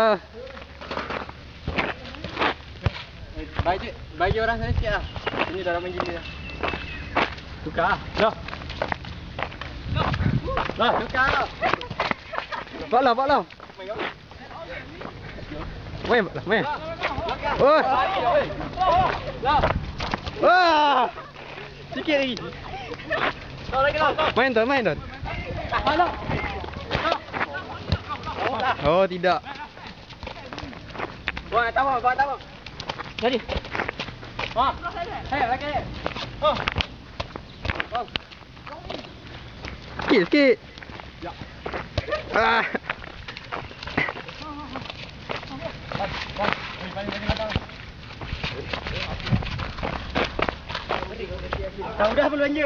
Dah. Bagi orang sana sikit lah. Ini dah ramai gila dah. Tukar lah. Dah. Dah, tukar lah. Pak lah. Main. Oh. Wah. Sikit lagi. Tahu lagi lah. Main Don. Alah. Oh, tidak. Buat tahu. Jadi. Hei, lagi. Sikit. Ya. Ah. Dah belanja.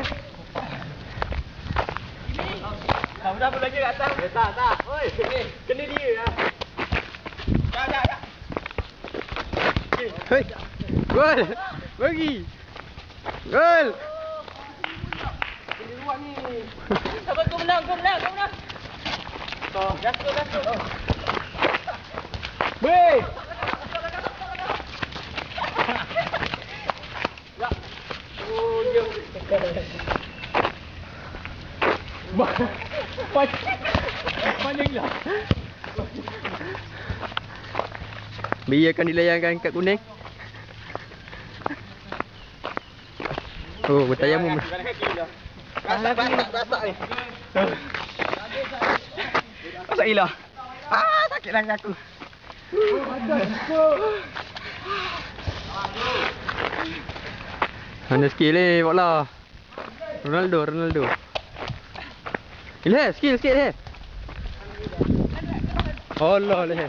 Dah belanja kat atas. Tak. Oi, kena dia lah. Dah. Hei. Gol. Bagi. Gol. Ini ruang ni. Sabar kau menang. Gas kau. Weh. Ya. Oh, dia. Panjanglah. Biarkan dilayangkan kat kuning. Oh, bertayamum. Rasak ni. Masak gila. Sakit lah aku. Mana skill ni, bola. Ronaldo. Ilham, skill sikit leh. Allah leh.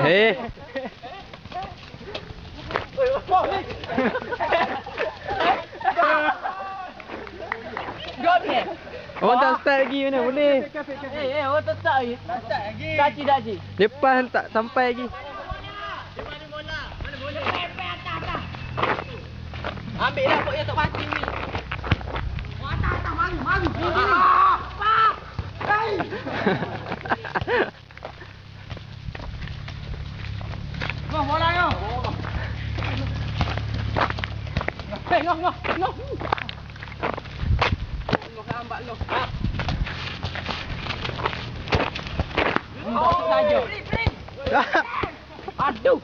Hei. Orang tak start lagi mana boleh. Orang tak start lagi. Tak start lagi. Daci. Depan tak sampai lagi. Mana bola? Atas. Ambil dah pokoknya tak mati ni. Atas, mari. Pak. Hei. Bola yo. Hei, ngok. Lambat lo. Saja. Aduh.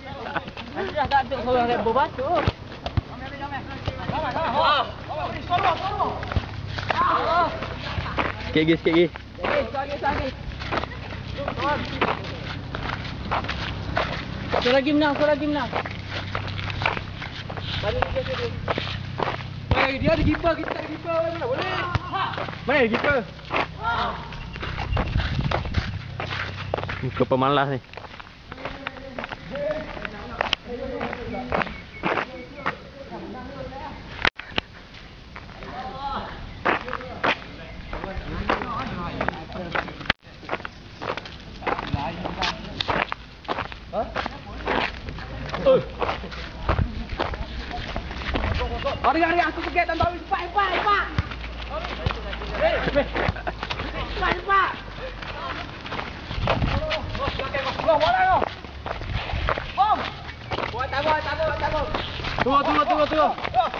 Dah tak ada seorang rebel batu. Solo. Sikit lagi. Lagi. Kau lagi menang. Balik dia tu. Dia ada keeper, kita tak ada keeper. Mana boleh? Mana ada keeper? Muka pemalas ni. Hari aku pergi tak tahu cepat. Cepat. Bola kau. Bom. Buat tabung. Tunggu. Bom. Bom.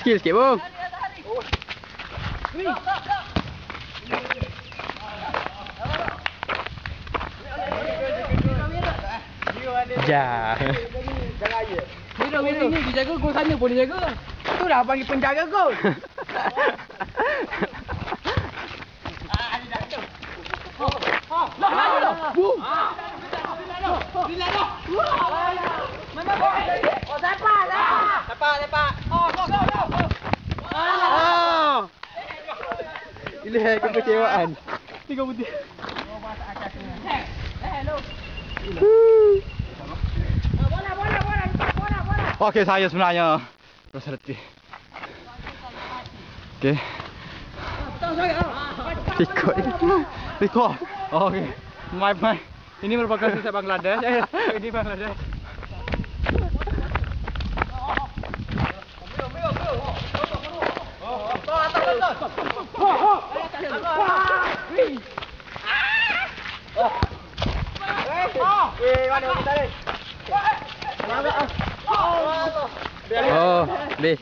Sikit bom. Ja. Mira ni dijaga gol sana boleh jaga. Tu dah panggil penjaga gol. Boom. Bila dah. Mana bola? Oh, sepak. Oh. Ini kekecewaan. 3 putih. Okey, saya sebenarnya terus letih. Okey. Ikut. Riko. Oh, okey. Mai. Ini merupakan sisa Bangladesh. Ini Bangladesh. Oh, Bi.